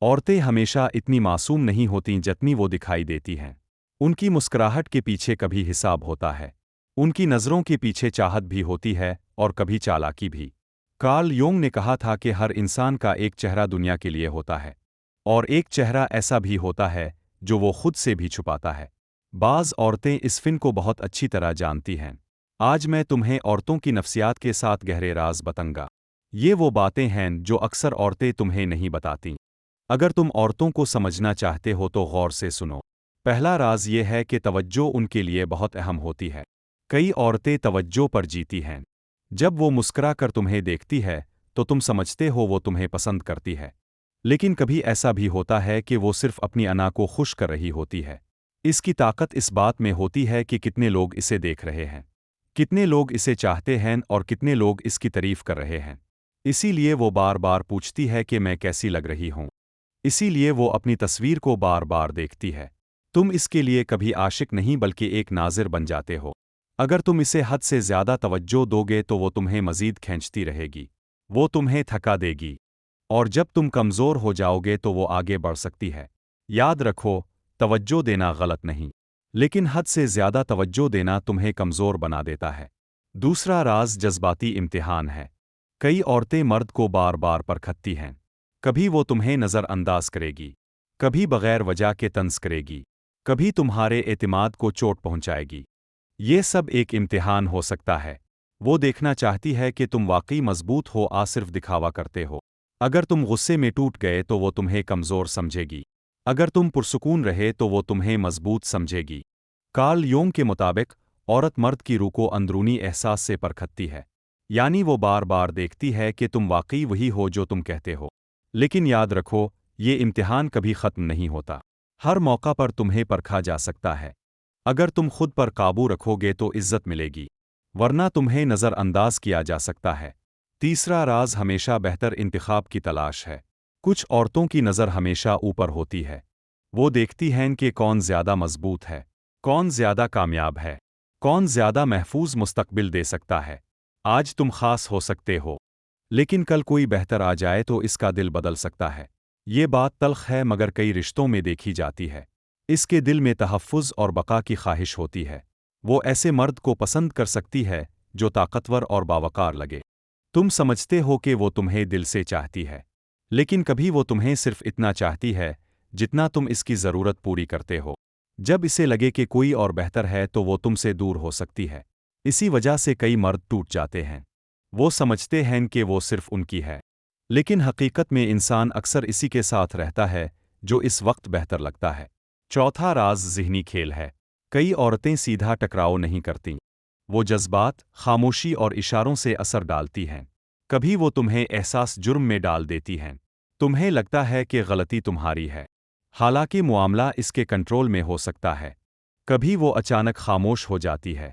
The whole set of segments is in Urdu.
عورتیں ہمیشہ اتنی معصوم نہیں ہوتیں جتنی وہ دکھائی دیتی ہیں۔ ان کی مسکراہٹ کے پیچھے کبھی حساب ہوتا ہے، ان کی نظروں کے پیچھے چاہت بھی ہوتی ہے اور کبھی چالاکی بھی۔ کارل یونگ نے کہا تھا کہ ہر انسان کا ایک چہرہ دنیا کے لیے ہوتا ہے، اور ایک چہرہ ایسا بھی ہوتا ہے جو وہ خود سے بھی چھپاتا ہے۔ بعض عورتیں اس فن کو بہت اچھی طرح جانتی ہیں۔ آج میں تمہیں عورتوں کی نفسیات کے ساتھ گہرے راز بتاؤں گا۔ یہ وہ باتیں ہیں جو اکثر عورتیں تمہیں نہیں بتاتیں۔ اگر تم عورتوں کو سمجھنا چاہتے ہو تو غور سے سنو۔ پہلا راز یہ ہے کہ توجہ ان کے لیے بہت اہم ہوتی ہے۔ کئی عورتیں توجہ پر جیتی ہیں۔ جب وہ مسکرا کر تمہیں دیکھتی ہے تو تم سمجھتے ہو وہ تمہیں پسند کرتی ہے، لیکن کبھی ایسا بھی ہوتا ہے کہ وہ صرف اپنی انا کو خوش کر رہی ہوتی ہے۔ اس کی طاقت اس بات میں ہوتی ہے کہ کتنے لوگ اسے دیکھ رہے ہیں، کتنے لوگ اسے چاہتے ہیں اور کتنے لوگ اس کی تعریف کر رہے ہیں۔ اسی لیے وہ بار بار پوچھتی ہے کہ میں کیسی لگ رہی ہوں۔ اسی لیے وہ اپنی تصویر کو بار بار دیکھتی ہے۔ تم اس کے لیے کبھی عاشق نہیں بلکہ ایک ناظر بن جاتے ہو۔ اگر تم اسے حد سے زیادہ توجہ دو گے تو وہ تمہیں مزید کھینچتی رہے گی، وہ تمہیں تھکا دے گی، اور جب تم کمزور ہو جاؤ گے تو وہ آگے بڑھ سکتی ہے۔ یاد رکھو، توجہ دینا غلط نہیں، لیکن حد سے زیادہ توجہ دینا تمہیں کمزور بنا دیتا ہے۔ دوسرا راز جذباتی امتحان ہے۔ کئی عورتیں مرد کو بار بار پرکھتی ہیں۔ کبھی وہ تمہیں نظر انداز کرے گی، کبھی بغیر وجہ کے طنز کرے گی، کبھی تمہارے اعتماد کو چوٹ پہنچائے گی۔ یہ سب ایک امتحان ہو سکتا ہے۔ وہ دیکھنا چاہتی ہے کہ تم واقعی مضبوط ہو یا صرف دکھاوا کرتے ہو۔ اگر تم غصے میں ٹوٹ گئے تو وہ تمہیں کمزور سمجھے گی، اگر تم پرسکون رہے تو وہ تمہیں مضبوط سمجھے گی۔ کارل یونگ کے مطابق عورت مرد کی روح کو اندرونی احساس سے پرکھتی ہے، یعنی وہ بار بار دیکھتی ہے کہ تم واقعی وہی ہو جو تم کہتے ہو۔ لیکن یاد رکھو، یہ امتحان کبھی ختم نہیں ہوتا۔ ہر موقع پر تمہیں پرکھا جا سکتا ہے۔ اگر تم خود پر قابو رکھو گے تو عزت ملے گی، ورنہ تمہیں نظر انداز کیا جا سکتا ہے۔ تیسرا راز ہمیشہ بہتر انتخاب کی تلاش ہے۔ کچھ عورتوں کی نظر ہمیشہ اوپر ہوتی ہے۔ وہ دیکھتی ہیں کہ کون زیادہ مضبوط ہے، کون زیادہ کامیاب ہے، کون زیادہ محفوظ مستقبل دے سکتا ہے۔ آج تم خاص ہو سکتے ہو، لیکن کل کوئی بہتر آ جائے تو اس کا دل بدل سکتا ہے۔ یہ بات تلخ ہے مگر کئی رشتوں میں دیکھی جاتی ہے۔ اس کے دل میں تحفظ اور بقا کی خواہش ہوتی ہے۔ وہ ایسے مرد کو پسند کر سکتی ہے جو طاقتور اور باوقار لگے۔ تم سمجھتے ہو کہ وہ تمہیں دل سے چاہتی ہے، لیکن کبھی وہ تمہیں صرف اتنا چاہتی ہے جتنا تم اس کی ضرورت پوری کرتے ہو۔ جب اسے لگے کہ کوئی اور بہتر ہے تو وہ تم سے دور ہو سکتی ہے۔ اسی وجہ سے کئی مرد ٹوٹ جاتے ہیں۔ وہ سمجھتے ہیں کہ وہ صرف ان کی ہے، لیکن حقیقت میں انسان اکثر اسی کے ساتھ رہتا ہے جو اس وقت بہتر لگتا ہے۔ چوتھا راز ذہنی کھیل ہے۔ کئی عورتیں سیدھا ٹکراؤ نہیں کرتیں۔ وہ جذبات، خاموشی اور اشاروں سے اثر ڈالتی ہیں۔ کبھی وہ تمہیں احساس جرم میں ڈال دیتی ہیں۔ تمہیں لگتا ہے کہ غلطی تمہاری ہے، حالانکہ معاملہ اس کے کنٹرول میں ہو سکتا ہے۔ کبھی وہ اچانک خاموش ہو جاتی ہے۔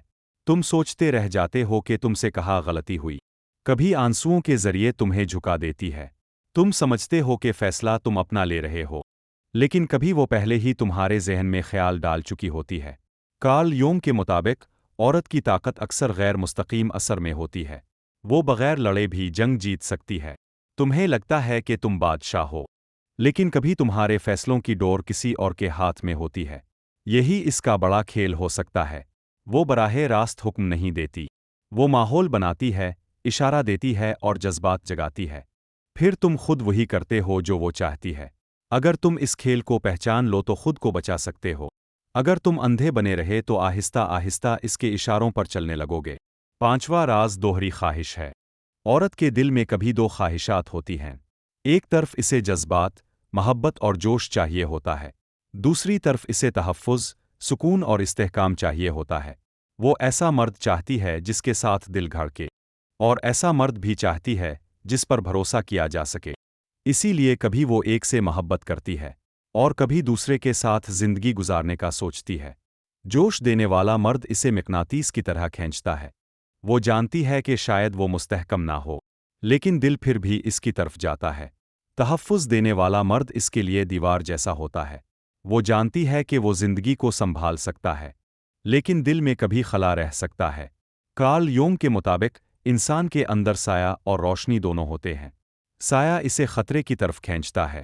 تم سوچتے رہ جاتے ہو کہ تم سے کہاں غلطی ہوئی۔ کبھی آنسوؤں کے ذریعے تمہیں جھکا دیتی ہے۔ تم سمجھتے ہو کہ فیصلہ تم اپنا لے رہے ہو، لیکن کبھی وہ پہلے ہی تمہارے ذہن میں خیال ڈال چکی ہوتی ہے۔ کارل یونگ کے مطابق عورت کی طاقت اکثر غیر مستقیم اثر میں ہوتی ہے۔ وہ بغیر لڑے بھی جنگ جیت سکتی ہے۔ تمہیں لگتا ہے کہ تم بادشاہ ہو، لیکن کبھی تمہارے فیصلوں کی ڈور کسی اور کے ہاتھ میں ہوتی ہے۔ یہی اس کا بڑا کھیل ہو سکتا ہے۔ وہ براہ راست حکم نہیں دیتی، وہ ماحول بناتی ہے، اشارہ دیتی ہے اور جذبات جگاتی ہے۔ پھر تم خود وہی کرتے ہو جو وہ چاہتی ہے۔ اگر تم اس کھیل کو پہچان لو تو خود کو بچا سکتے ہو۔ اگر تم اندھے بنے رہے تو آہستہ آہستہ اس کے اشاروں پر چلنے لگو گے۔ پانچواں راز دوہری خواہش ہے۔ عورت کے دل میں کبھی دو خواہشات ہوتی ہیں۔ ایک طرف اسے جذبات، محبت اور جوش چاہیے ہوتا ہے، دوسری طرف اسے تحفظ، سکون اور استحکام چاہیے ہوتا ہے۔ وہ ایسا مرد چاہتی ہے جس کے ساتھ دل دھڑکے، اور ایسا مرد بھی چاہتی ہے جس پر بھروسہ کیا جا سکے۔ اسی لیے کبھی وہ ایک سے محبت کرتی ہے اور کبھی دوسرے کے ساتھ زندگی گزارنے کا سوچتی ہے۔ جوش دینے والا مرد اسے مقناطیس کی طرح کھینچتا ہے۔ وہ جانتی ہے کہ شاید وہ مستحکم نہ ہو، لیکن دل پھر بھی اس کی طرف جاتا ہے۔ تحفظ دینے والا مرد اس کے لیے دیوار جیسا ہوتا ہے۔ وہ جانتی ہے کہ وہ زندگی کو سنبھال سکتا ہے، لیکن دل میں کبھی خلا رہ سکتا ہے۔ کارل یونگ کے مطابق انسان کے اندر سایہ اور روشنی دونوں ہوتے ہیں۔ سایہ اسے خطرے کی طرف کھینچتا ہے،